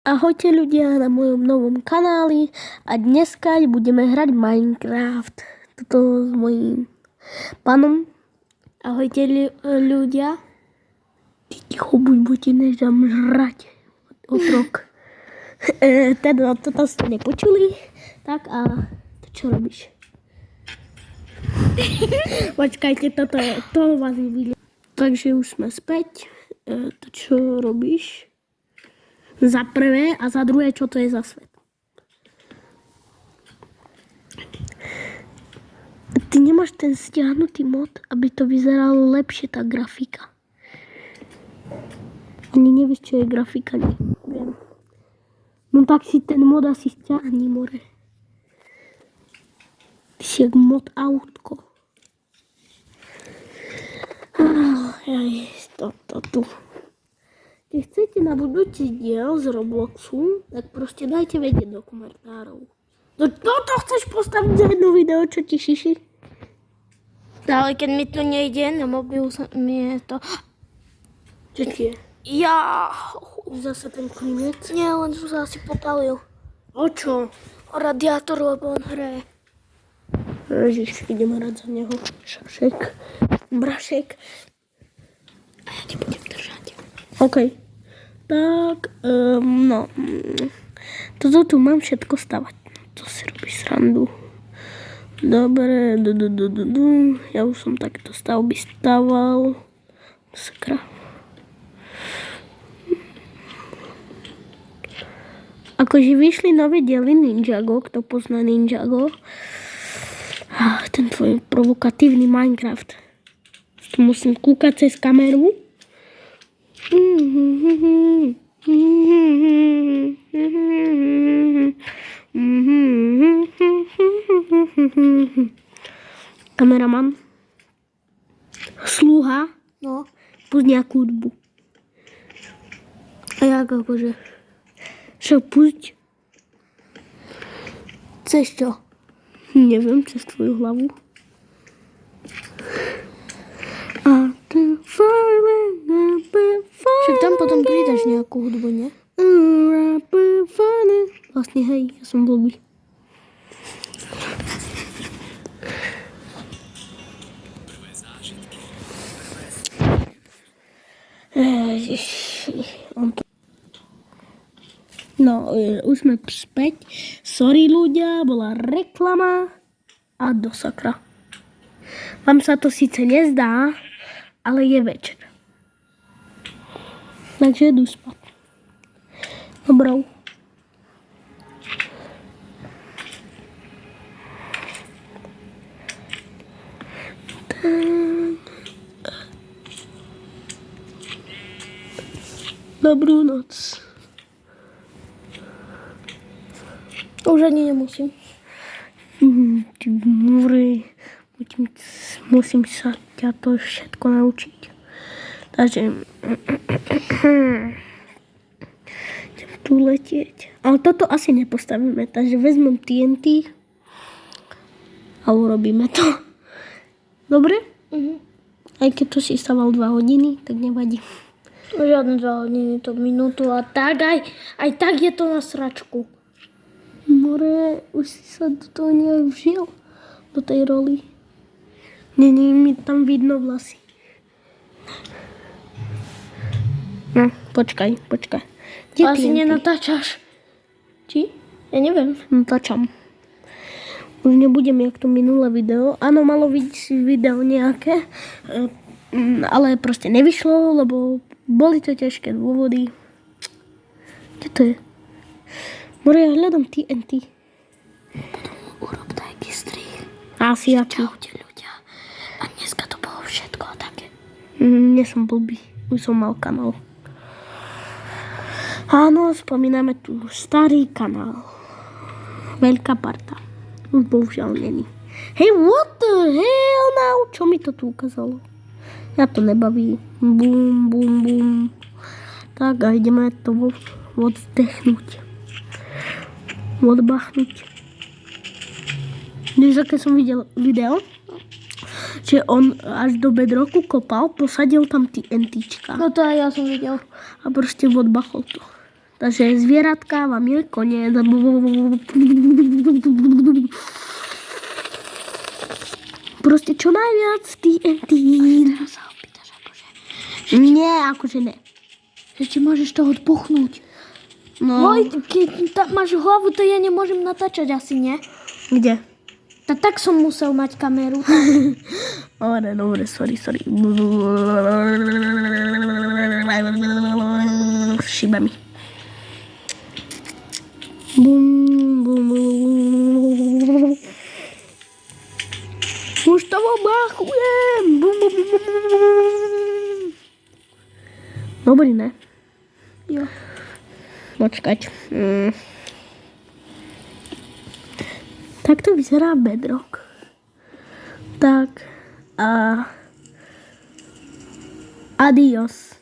Ahojte ľudia na mojom novom kanáli a dneska budeme hrať Minecraft. Toto s mojím pánom. Ahojte ľudia. Ty ticho buď než dám žrať. Otrok. Teda toto ste nepočuli. Tak a to čo robíš? Počkajte, to vás nevidím. Takže už sme späť. To čo robíš? Za prvé a za druhé, čo to je za svet. Ty nemáš ten stiahnutý mod, aby to vyzeralo lepšie, tá grafika. Ani nevieš, čo je grafika, neviem. No tak si ten mod asi stiahni, more. Ty si jak mod autko. Toto tu. Keď chcete na budúci diel z Robloxu, tak proste dajte vedieť do komentárov. No toto chceš postaviť za jedno video, čo ti šiši? Ale keď mi to nejde, na mobilu mi je to... Čo ti je? Ja... Zase ten klinec? Nie, len som sa asi popalil. O čo? O radiátor, lebo on hraje. Ježiš, idem hrať za neho. Šašek. Brašek. A ja ti budem držať. OK. Tak, no. Toto tu mám všetko stavať. To si robí srandu. Dobre, ja už som takto stavby staval. Sakra. Akože vyšli nové diely Ninjago, kto pozná Ninjago. Ten tvoj provokatívny Minecraft. Tu musím kúkať cez kameru. Kameraman. Sluha. No. Pusť nejakú hudbu. A jak akože? Však pusť. Chceš čo? Neviem, cez tvoju hlavu. A ty Však tam potom pridaš nejakú hudbu, nie? Vlastne hej, ja som blbý. No, už sme späť. Sorry ľudia, bola reklama a do sakra. Vám sa to síce nezdá, ale je večer. Takže jdu spát. Dobrou. Dobrú noc. Už ani nemusím. Ty múry. Musím sa ťa to všetko naučiť. Takže idem tu letieť. Ale toto asi nepostavíme, takže vezmem TNT a urobíme to. Dobre? Aj keď to si staval 2 hodiny, tak nevadí. Žiadne 2 hodiny, to minútu a tak aj tak je to na sračku. More, už si sa do toho nejak vžil, do tej roli. Není mi tam vidno vlasy. No, počkaj. Kde Asi TNT? nenatáčaš. Či? Ja neviem. Natáčam. Už nebudem jak to minulé video. Áno, malo byť video nejaké, ale proste nevyšlo, lebo boli to ťažké dôvody. Kde to je? More, ja hľadám TNT. Urob taký strih. Asi aký. Čaute ľudia. A dneska to bolo všetko také. Nie som blbý. Už som mal kanál. Áno, spomíname tu starý kanál. Veľká parta. Už bohužiaľ není. Hey, what the hell now? Čo mi to tu ukázalo? Ja to nebaví. Bum. Tak a ideme to oddechnúť. Odbachnúť. Vieš, aké som videl video? Že on až do bedrocku kopal, posadil tam TNTčka. No to aj ja som videl. A proste odbachol to. Takže zvieratka vám je koniec. Proste čo najviac TNT. Teraz sa opýtaš akože, Nie, akože ne. že či môžeš to odpuchnúť. No, Keď máš hlavu, to ja nemôžem natáčať asi, nie? kde? Tak som musel mať kameru. Dobre, sorry. Šíba mi. Bum, bum, bum. Už to obáchujem. Bum, bum, bum, bum. Dobrý, ne? Jo. Počkať. Takto vyzerá bedrock. Tak. Adios.